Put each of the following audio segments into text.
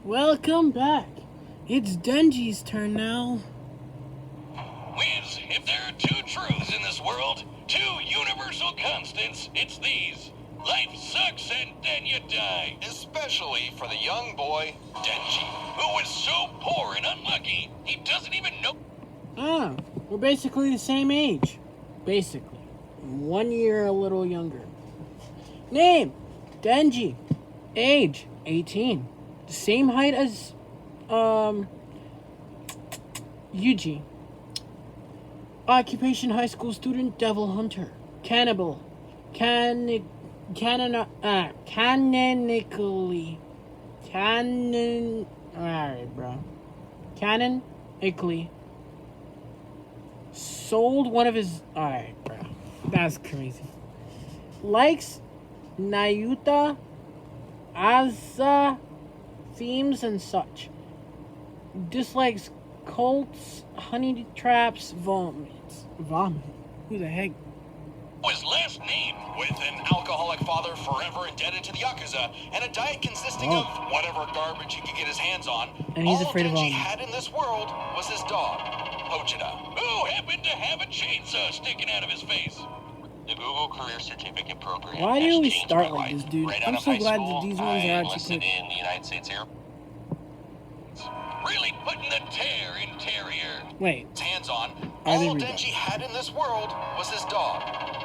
Welcome back. It's Denji's turn now. Wiz, if there are two truths in this world, two universal constants, it's these. Life sucks and then you die. Especially for the young boy, Denji, who is so poor and unlucky, he doesn't even know. Ah, we're basically the same age. Basically. 1 year a little younger. Name, Denji. Age, 18. The same height as, Yuji. Occupation, high school student, devil hunter. Cannibal. Canonically. Alright, bro. Canonically. Sold one of his... Alright, bro. That's crazy. Likes Nayuta, Asa, themes and such. Dislikes cults, honey traps, vomits. Vomit? Who the heck? His last name, with an alcoholic father forever indebted to the Yakuza, and a diet consisting of whatever garbage he could get his hands on. And he's all afraid of Denji vomit. had in this world was his dog, Pochita, who happened to have a chainsaw sticking out of his face. The Google Career Certificate Program. Why do has we changed start my like life. this, dude? Right I'm out of so high glad school, that these ones are I actually enlisted quick. in the United States Air. Really putting the tear in Terrier. Wait. His hands on. I didn't All read Denji had in this world was his dog,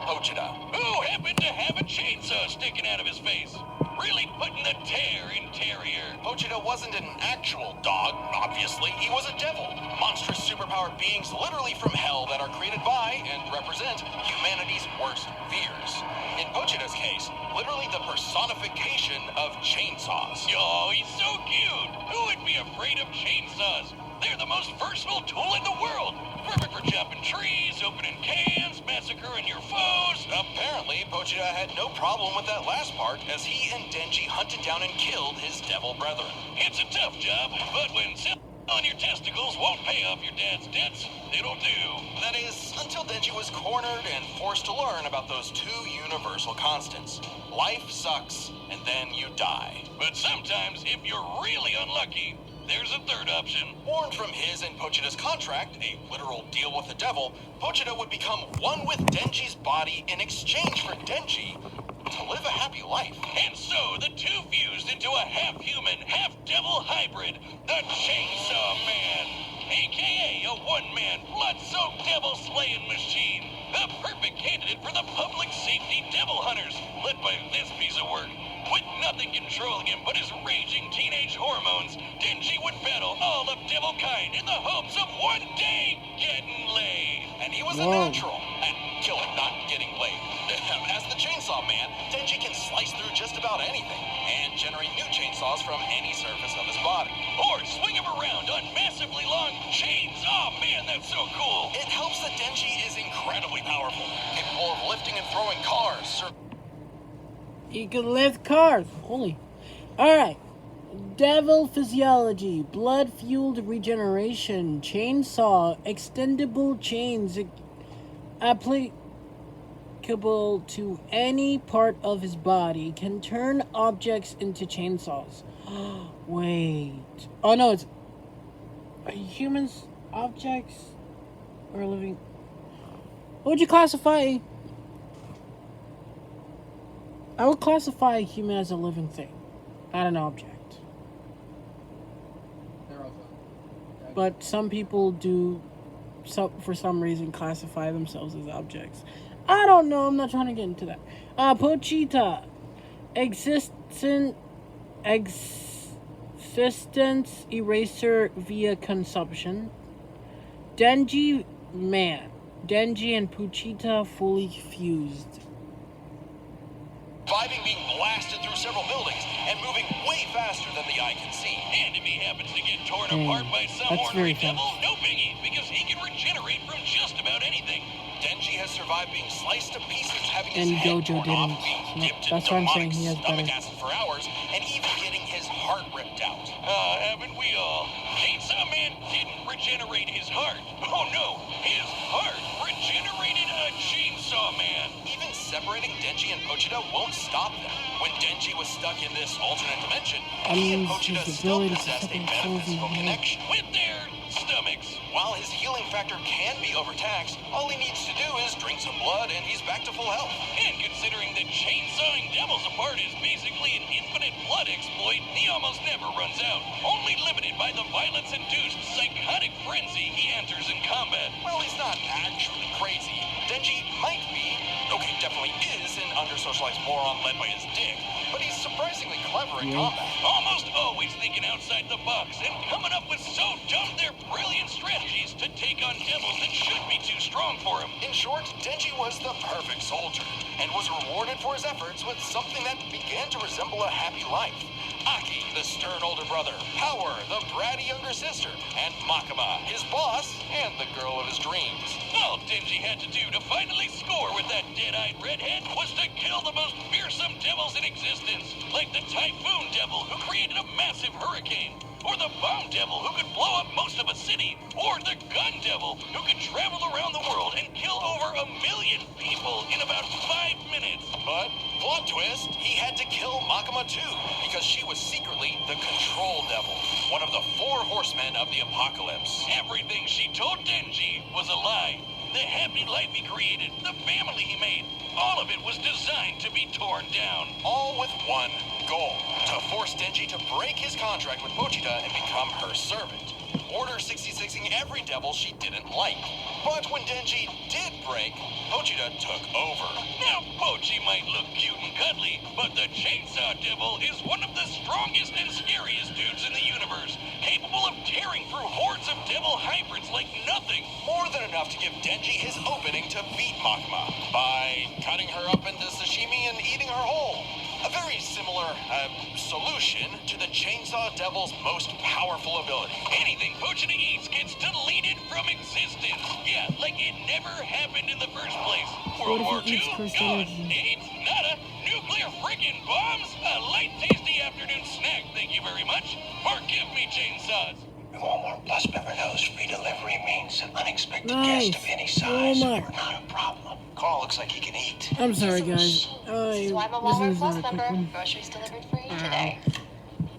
Pochita, who happened to have a chainsaw sticking out of his face. Really putting the tear in Terrier. Pochita wasn't an actual dog, obviously. He was a devil. Monstrous superpowered beings literally from hell that are created by and represent humanity's worst fears. In Pochita's case, literally the personification of chainsaws. Oh, he's so cute. Who would be afraid of chainsaws? They're the most versatile tool in the world. Perfect for chopping trees, opening cans, massacring your foes. Apparently, Pochita had no problem with that last part, as he and Denji hunted down and killed his devil brethren. It's a tough job, but when selling your testicles won't pay off your dad's debts, it'll do. That is, until Denji was cornered and forced to learn about those two universal constants. Life sucks, and then you die. But sometimes, if you're really unlucky, there's a third option. Born from his and Pochita's contract, a literal deal with the devil, Pochita would become one with Denji's body in exchange for Denji to live a happy life. And so the two fused into a half-human, half-devil hybrid, the Chainsaw Man, aka a one-man, blood-soaked devil-slaying machine. A perfect candidate for the public safety devil hunters, led by this piece of work. With nothing controlling him but his raging teenage hormones, Denji would battle all of devil kind in the hopes of one day getting laid. And he was a natural at killing, not getting laid. As the Chainsaw Man, Denji can slice through just about anything and generate new chainsaws from any surface of his body. Or swing him around on massively long chains. Oh man, that's so cool. It helps that Denji is incredibly powerful, capable of lifting and throwing cars. He could lift cars. Holy. Alright. Devil physiology. Blood-fueled regeneration. Chainsaw. Extendable chains. Applicable to any part of his body. Can turn objects into chainsaws. Wait. Oh no, it's... Are humans objects? Or living... What would you classify... I would classify a human as a living thing, not an object. But some people do, for some reason, classify themselves as objects. I don't know. I'm not trying to get into that. Pochita, existence eraser via consumption. Denji, man. Denji and Pochita fully fused. Surviving being blasted through several buildings and moving way faster than the eye can see. And if he happens to get torn apart by some ornery devil, no biggie, because he can regenerate from just about anything. Denji has survived being sliced to pieces, having his head torn off, being dipped in demonic stomach acid for hours, and even getting his heart ripped out. Haven't we all? Chainsaw Man didn't regenerate his heart. Oh no, his heart regenerated a Chainsaw Man. Even separating Denji and Pochita won't stop them. When Denji was stuck in this alternate dimension, he and Pochita still possessed a metaphysical connection with their stomachs. While his healing factor can be overtaxed, all he needs to do is drink some blood and he's back to full health. And considering that chainsawing devils apart is basically an infinite blood exploit, he almost never runs out, only limited by the violence-induced psychotic frenzy he enters in combat. Well, he's not actually crazy. Denji might be, okay, definitely is an under-socialized moron led by his dick, but he's surprisingly clever in combat. Almost always thinking outside the box and coming up with so dumb they're brilliant strategies to take on devils that should be too strong for him. In short, Denji was the perfect soldier and was rewarded for his efforts with something that began to resemble a happy life. Aki, the stern older brother, Power, the bratty younger sister, and Makima, his boss, and the girl of his dreams. All Denji had to do to finally score with that dead-eyed redhead was to kill the most fearsome devils in existence, like the Typhoon Devil who created a massive hurricane, or the Bomb Devil who could blow up most of a city, or the Gun Devil who could travel around the world and kill over 1 million people in about 5 minutes. But, plot twist, he had to kill Makima too, because she was secretly the Control Devil, one of the 4 horsemen of the apocalypse. Everything she told Denji was a lie. The happy life he created, the family he made, all of it was designed to be torn down. All with one goal: to force Denji to break his contract with Pochita and become her servant. Order 66ing every devil she didn't like. But when Denji did break, Pochita took over. Now, Pochi might look cute and cuddly, but the Chainsaw Devil is one of the strongest and scariest dudes in the universe, capable of tearing through hordes of devil hybrids like nothing. More than enough to give Denji his opening to beat Makima by cutting her up into sashimi and eating her whole. A very similar solution to the Chainsaw Devil's most powerful ability. Anything Pochita eats gets deleted from existence. Yeah, like it never happened in the first place. World War II, gone. AIDS, nada. Nuclear friggin' bombs? A light, tasty afternoon snack, thank you very much. Forgive me, chainsaws. Walmart Plus member knows free delivery means unexpected guests of any size are not a problem. Carl looks like he can eat. I'm sorry, guys. So I'm a Walmart Plus member. Groceries delivered free today.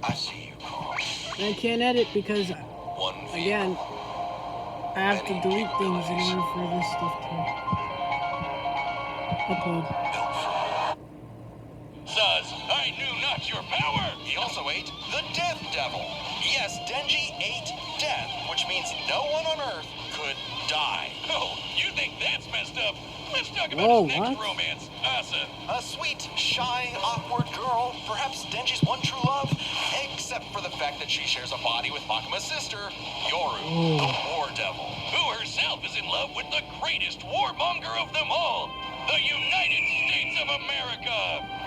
I see you, Carl. I can't edit because, again, I have to delete things in order for this stuff to upload. Says, I knew not your power. He also ate the Death Devil. Yes, Denji ate death, which means no one on Earth could die. Oh, you think that's messed up? Let's talk about his next romance, Asa. A sweet, shy, awkward girl, perhaps Denji's one true love, except for the fact that she shares a body with Makima's sister, Yoru, the War Devil, who herself is in love with the greatest warmonger of them all, the United States of America.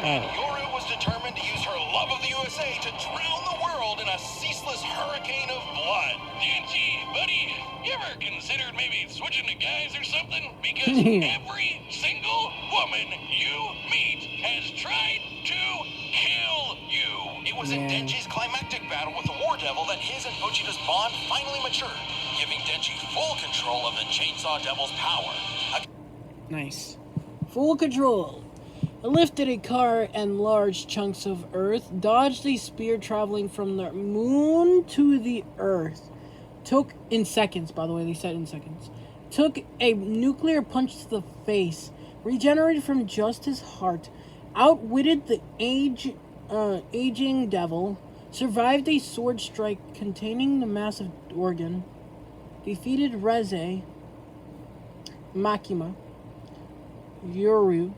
And Yoru was determined to use her love of the USA to drown the world in a ceaseless hurricane of blood. Denji, buddy, you ever considered maybe switching to guys or something? Because every single woman you meet has tried to kill you. It was in Denji's climactic battle with the War Devil that his and Pochita's bond finally matured, giving Denji full control of the Chainsaw Devil's power. Nice. Full control. Lifted a car and large chunks of earth, dodged a spear traveling from the moon to the earth. Took, in seconds, by the way, they said in seconds. Took a nuclear punch to the face, regenerated from just his heart, outwitted the aging devil, survived a sword strike containing the massive organ, defeated Reze, Makima, Yoru,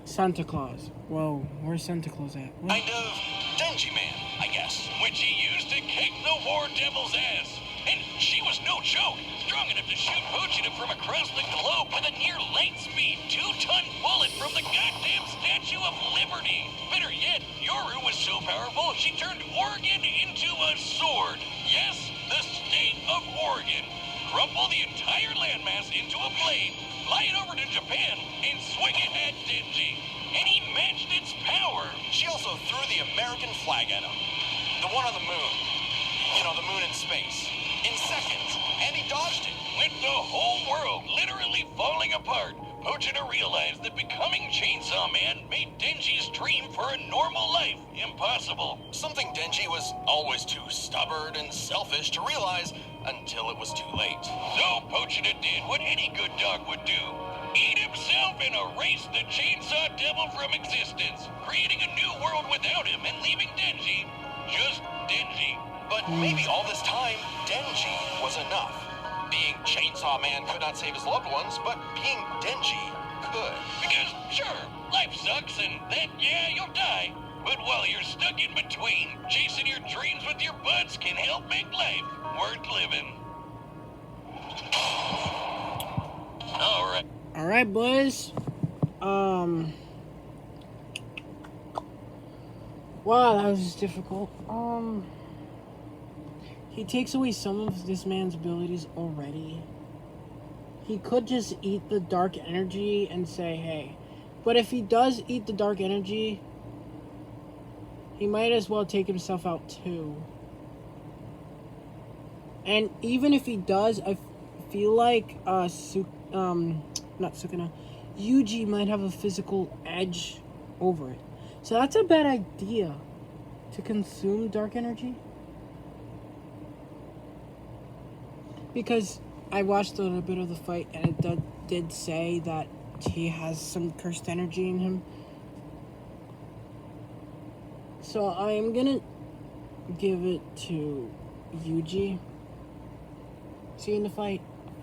Santa Claus. Whoa, where's Santa Claus at? What? Kind of Denji Man, I guess. Which he used to kick the War Devil's ass. And she was no joke, strong enough to shoot Pochita from across the globe with a near light speed 2-ton bullet from the goddamn Statue of Liberty. Better yet, Yoru was so powerful she turned Oregon into a sword. Yes, the state of Oregon. Crumple the entire landmass into a blade, fly it over to Japan, and swing it at Denji. And he matched its power. She also threw the American flag at him. The one on the moon. You know, the moon in space. In seconds, and he dodged it, with the whole world literally falling apart. Pochita realized that becoming Chainsaw Man made Denji's dream for a normal life impossible. Something Denji was always too stubborn and selfish to realize until it was too late. So Pochita did what any good dog would do. Eat himself and erase the Chainsaw Devil from existence, creating a new world without him and leaving Denji just Denji. But maybe all this time, Denji was enough. Being Chainsaw Man could not save his loved ones, but being Denji could. Because, sure, life sucks and then, yeah, you'll die. But while you're stuck in between, chasing your dreams with your buds can help make life worth living. Alright. Alright, boys. Wow, that was difficult. He takes away some of this man's abilities already. He could just eat the dark energy and say, hey. But if he does eat the dark energy, he might as well take himself out too. And even if he does, I feel like not Sukuna, Yuji might have a physical edge over it. So that's a bad idea to consume dark energy. Because I watched a little bit of the fight and it did say that he has some cursed energy in him. So I am gonna give it to Yuji. See you in the fight.